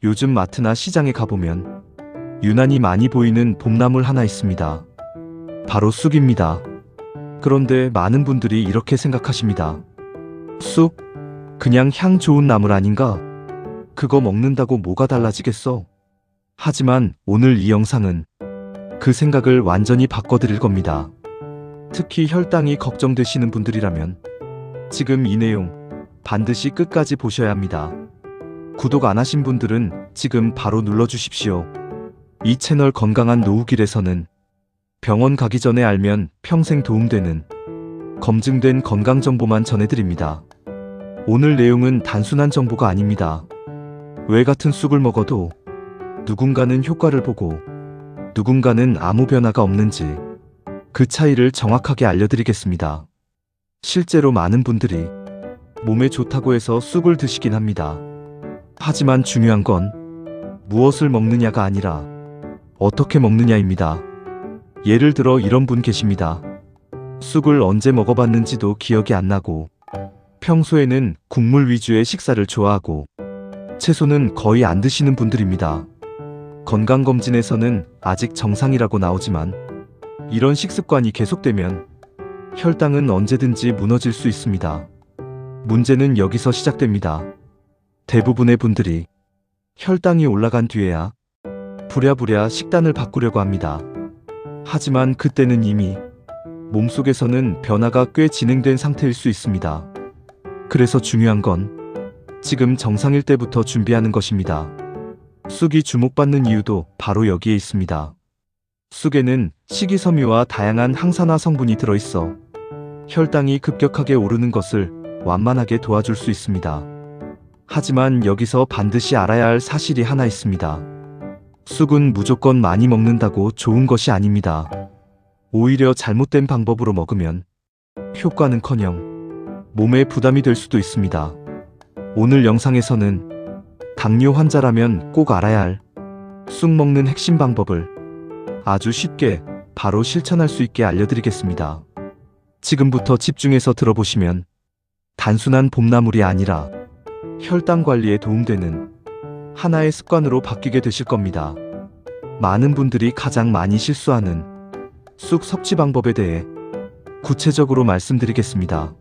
요즘 마트나 시장에 가보면 유난히 많이 보이는 봄나물 하나 있습니다. 바로 쑥입니다. 그런데 많은 분들이 이렇게 생각하십니다. 쑥? 그냥 향 좋은 나물 아닌가? 그거 먹는다고 뭐가 달라지겠어? 하지만 오늘 이 영상은 그 생각을 완전히 바꿔드릴 겁니다. 특히 혈당이 걱정되시는 분들이라면 지금 이 내용 반드시 끝까지 보셔야 합니다. 구독 안 하신 분들은 지금 바로 눌러주십시오. 이 채널 건강한 노후길에서는 병원 가기 전에 알면 평생 도움되는 검증된 건강 정보만 전해드립니다. 오늘 내용은 단순한 정보가 아닙니다. 왜 같은 쑥을 먹어도 누군가는 효과를 보고 누군가는 아무 변화가 없는지 그 차이를 정확하게 알려드리겠습니다. 실제로 많은 분들이 몸에 좋다고 해서 쑥을 드시긴 합니다. 하지만 중요한 건 무엇을 먹느냐가 아니라 어떻게 먹느냐입니다. 예를 들어 이런 분 계십니다. 쑥을 언제 먹어봤는지도 기억이 안 나고 평소에는 국물 위주의 식사를 좋아하고 채소는 거의 안 드시는 분들입니다. 건강검진에서는 아직 정상이라고 나오지만 이런 식습관이 계속되면 혈당은 언제든지 무너질 수 있습니다. 문제는 여기서 시작됩니다. 대부분의 분들이 혈당이 올라간 뒤에야 부랴부랴 식단을 바꾸려고 합니다. 하지만 그때는 이미 몸속에서는 변화가 꽤 진행된 상태일 수 있습니다. 그래서 중요한 건 지금 정상일 때부터 준비하는 것입니다. 쑥이 주목받는 이유도 바로 여기에 있습니다. 쑥에는 식이섬유와 다양한 항산화 성분이 들어있어 혈당이 급격하게 오르는 것을 완만하게 도와줄 수 있습니다. 하지만 여기서 반드시 알아야 할 사실이 하나 있습니다. 쑥은 무조건 많이 먹는다고 좋은 것이 아닙니다. 오히려 잘못된 방법으로 먹으면 효과는커녕 몸에 부담이 될 수도 있습니다. 오늘 영상에서는 당뇨 환자라면 꼭 알아야 할 쑥 먹는 핵심 방법을 아주 쉽게 바로 실천할 수 있게 알려드리겠습니다. 지금부터 집중해서 들어보시면 단순한 봄나물이 아니라 혈당 관리에 도움되는 하나의 습관으로 바뀌게 되실 겁니다. 많은 분들이 가장 많이 실수하는 쑥 섭취 방법에 대해 구체적으로 말씀드리겠습니다.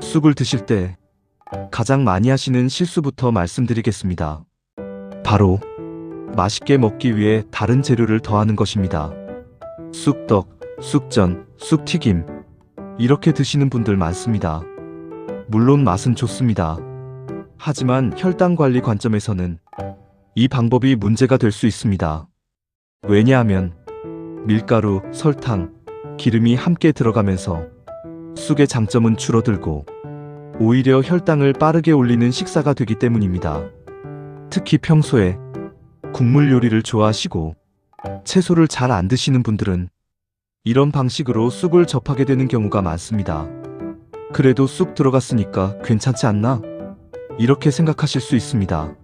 쑥을 드실 때 가장 많이 하시는 실수부터 말씀드리겠습니다. 바로 맛있게 먹기 위해 다른 재료를 더하는 것입니다. 쑥떡, 쑥전, 쑥튀김 이렇게 드시는 분들 많습니다. 물론 맛은 좋습니다. 하지만 혈당 관리 관점에서는 이 방법이 문제가 될 수 있습니다. 왜냐하면 밀가루, 설탕, 기름이 함께 들어가면서 쑥의 장점은 줄어들고 오히려 혈당을 빠르게 올리는 식사가 되기 때문입니다. 특히 평소에 국물 요리를 좋아하시고 채소를 잘 안 드시는 분들은 이런 방식으로 쑥을 접하게 되는 경우가 많습니다. 그래도 쑥 들어갔으니까 괜찮지 않나? 이렇게 생각하실 수 있습니다.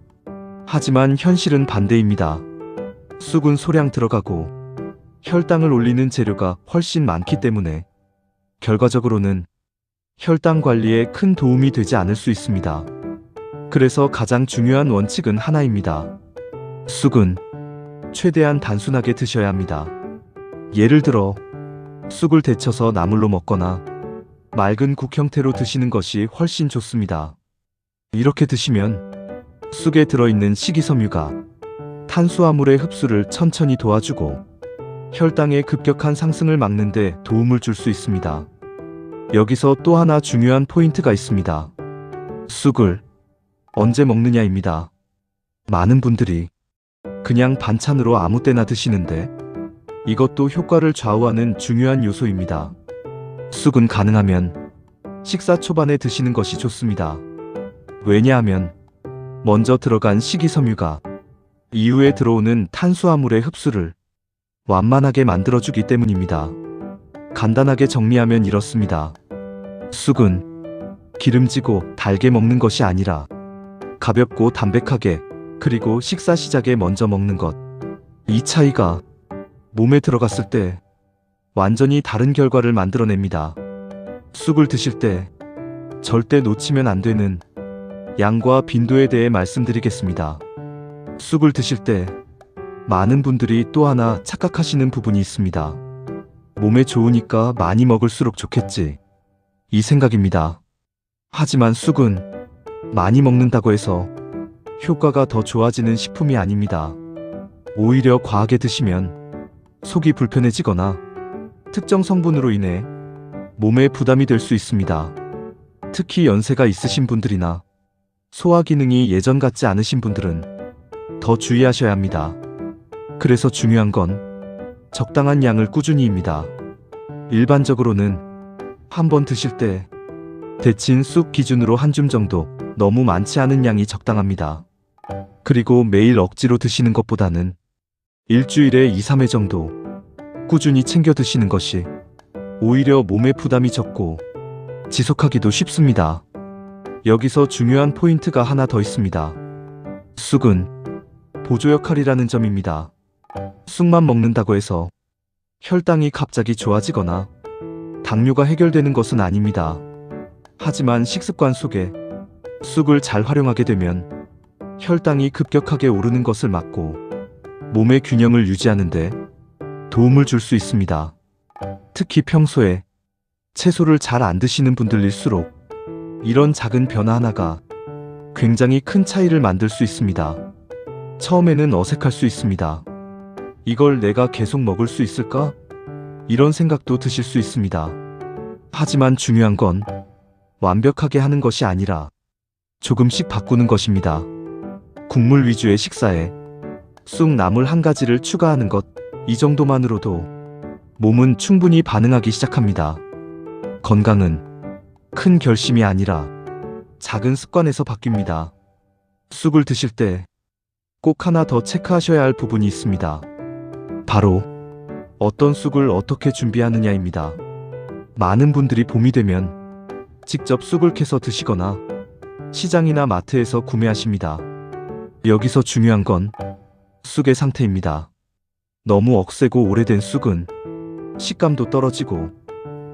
하지만 현실은 반대입니다. 쑥은 소량 들어가고 혈당을 올리는 재료가 훨씬 많기 때문에 결과적으로는 혈당 관리에 큰 도움이 되지 않을 수 있습니다. 그래서 가장 중요한 원칙은 하나입니다. 쑥은 최대한 단순하게 드셔야 합니다. 예를 들어 쑥을 데쳐서 나물로 먹거나 맑은 국 형태로 드시는 것이 훨씬 좋습니다. 이렇게 드시면 쑥에 들어있는 식이섬유가 탄수화물의 흡수를 천천히 도와주고 혈당의 급격한 상승을 막는 데 도움을 줄 수 있습니다. 여기서 또 하나 중요한 포인트가 있습니다. 쑥을 언제 먹느냐입니다. 많은 분들이 그냥 반찬으로 아무 때나 드시는데 이것도 효과를 좌우하는 중요한 요소입니다. 쑥은 가능하면 식사 초반에 드시는 것이 좋습니다. 왜냐하면 먼저 들어간 식이섬유가 이후에 들어오는 탄수화물의 흡수를 완만하게 만들어주기 때문입니다. 간단하게 정리하면 이렇습니다. 쑥은 기름지고 달게 먹는 것이 아니라 가볍고 담백하게 그리고 식사 시작에 먼저 먹는 것. 이 차이가 몸에 들어갔을 때 완전히 다른 결과를 만들어냅니다. 쑥을 드실 때 절대 놓치면 안 되는 양과 빈도에 대해 말씀드리겠습니다. 쑥을 드실 때 많은 분들이 또 하나 착각하시는 부분이 있습니다. 몸에 좋으니까 많이 먹을수록 좋겠지. 이 생각입니다. 하지만 쑥은 많이 먹는다고 해서 효과가 더 좋아지는 식품이 아닙니다. 오히려 과하게 드시면 속이 불편해지거나 특정 성분으로 인해 몸에 부담이 될 수 있습니다. 특히 연세가 있으신 분들이나 소화 기능이 예전 같지 않으신 분들은 더 주의하셔야 합니다. 그래서 중요한 건 적당한 양을 꾸준히입니다. 일반적으로는 한 번 드실 때 데친 쑥 기준으로 한 줌 정도, 너무 많지 않은 양이 적당합니다. 그리고 매일 억지로 드시는 것보다는 일주일에 2, 3회 정도 꾸준히 챙겨 드시는 것이 오히려 몸에 부담이 적고 지속하기도 쉽습니다. 여기서 중요한 포인트가 하나 더 있습니다. 쑥은 보조 역할이라는 점입니다. 쑥만 먹는다고 해서 혈당이 갑자기 좋아지거나 당뇨가 해결되는 것은 아닙니다. 하지만 식습관 속에 쑥을 잘 활용하게 되면 혈당이 급격하게 오르는 것을 막고 몸의 균형을 유지하는 데 도움을 줄 수 있습니다. 특히 평소에 채소를 잘 안 드시는 분들일수록 이런 작은 변화 하나가 굉장히 큰 차이를 만들 수 있습니다. 처음에는 어색할 수 있습니다. 이걸 내가 계속 먹을 수 있을까? 이런 생각도 드실 수 있습니다. 하지만 중요한 건 완벽하게 하는 것이 아니라 조금씩 바꾸는 것입니다. 국물 위주의 식사에 쑥 나물 한 가지를 추가하는 것, 이 정도만으로도 몸은 충분히 반응하기 시작합니다. 건강은 큰 결심이 아니라 작은 습관에서 바뀝니다. 쑥을 드실 때 꼭 하나 더 체크하셔야 할 부분이 있습니다. 바로 어떤 쑥을 어떻게 준비하느냐입니다. 많은 분들이 봄이 되면 직접 쑥을 캐서 드시거나 시장이나 마트에서 구매하십니다. 여기서 중요한 건 쑥의 상태입니다. 너무 억세고 오래된 쑥은 식감도 떨어지고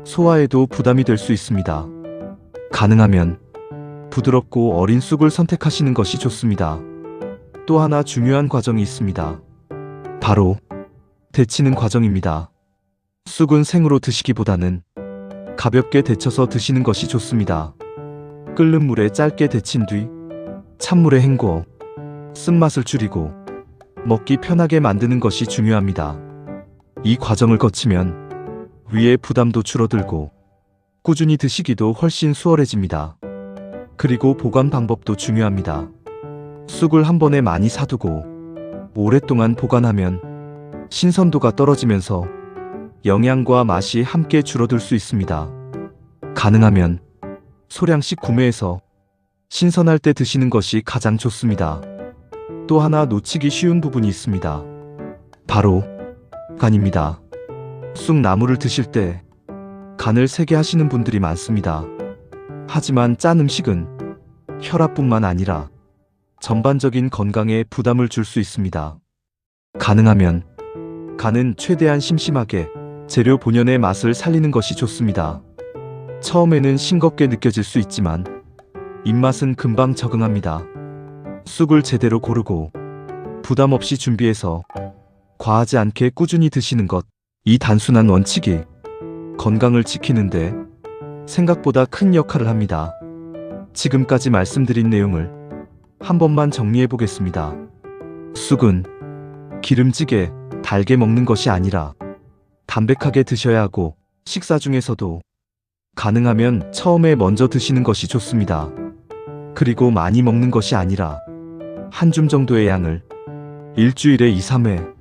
소화에도 부담이 될 수 있습니다. 가능하면 부드럽고 어린 쑥을 선택하시는 것이 좋습니다. 또 하나 중요한 과정이 있습니다. 바로 데치는 과정입니다. 쑥은 생으로 드시기보다는 가볍게 데쳐서 드시는 것이 좋습니다. 끓는 물에 짧게 데친 뒤 찬물에 헹궈 쓴맛을 줄이고 먹기 편하게 만드는 것이 중요합니다. 이 과정을 거치면 위의 부담도 줄어들고 꾸준히 드시기도 훨씬 수월해집니다. 그리고 보관 방법도 중요합니다. 쑥을 한 번에 많이 사두고 오랫동안 보관하면 신선도가 떨어지면서 영양과 맛이 함께 줄어들 수 있습니다. 가능하면 소량씩 구매해서 신선할 때 드시는 것이 가장 좋습니다. 또 하나 놓치기 쉬운 부분이 있습니다. 바로 간입니다. 쑥 나물을 드실 때 간을 세게 하시는 분들이 많습니다. 하지만 짠 음식은 혈압뿐만 아니라 전반적인 건강에 부담을 줄 수 있습니다. 가능하면 간은 최대한 심심하게 재료 본연의 맛을 살리는 것이 좋습니다. 처음에는 싱겁게 느껴질 수 있지만 입맛은 금방 적응합니다. 쑥을 제대로 고르고 부담 없이 준비해서 과하지 않게 꾸준히 드시는 것, 이 단순한 원칙이 건강을 지키는데 생각보다 큰 역할을 합니다. 지금까지 말씀드린 내용을 한 번만 정리해 보겠습니다. 쑥은 기름지게 달게 먹는 것이 아니라 담백하게 드셔야 하고, 식사 중에서도 가능하면 처음에 먼저 드시는 것이 좋습니다. 그리고 많이 먹는 것이 아니라 한 줌 정도의 양을 일주일에 2, 3회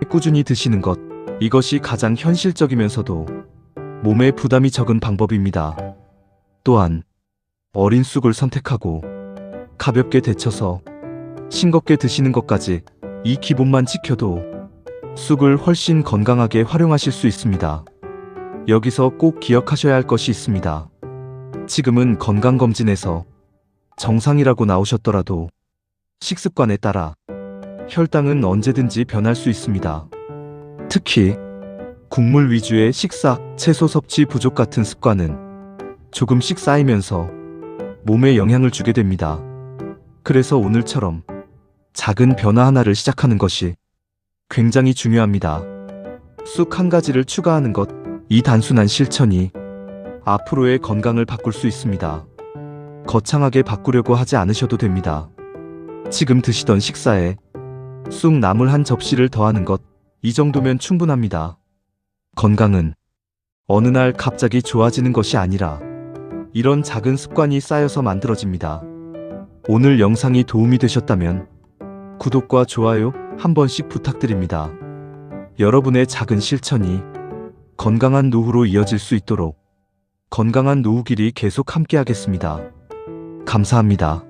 꾸준히 드시는 것, 이것이 가장 현실적이면서도 몸에 부담이 적은 방법입니다. 또한 어린 쑥을 선택하고 가볍게 데쳐서 싱겁게 드시는 것까지, 이 기본만 지켜도 쑥을 훨씬 건강하게 활용하실 수 있습니다. 여기서 꼭 기억하셔야 할 것이 있습니다. 지금은 건강검진에서 정상이라고 나오셨더라도 식습관에 따라 혈당은 언제든지 변할 수 있습니다. 특히 국물 위주의 식사, 채소 섭취 부족 같은 습관은 조금씩 쌓이면서 몸에 영향을 주게 됩니다. 그래서 오늘처럼 작은 변화 하나를 시작하는 것이 굉장히 중요합니다. 쑥 한 가지를 추가하는 것, 이 단순한 실천이 앞으로의 건강을 바꿀 수 있습니다. 거창하게 바꾸려고 하지 않으셔도 됩니다. 지금 드시던 식사에 쑥 나물 한 접시를 더하는 것, 이 정도면 충분합니다. 건강은 어느 날 갑자기 좋아지는 것이 아니라 이런 작은 습관이 쌓여서 만들어집니다. 오늘 영상이 도움이 되셨다면 구독과 좋아요 한 번씩 부탁드립니다. 여러분의 작은 실천이 건강한 노후로 이어질 수 있도록 건강한 노후길이 계속 함께하겠습니다. 감사합니다.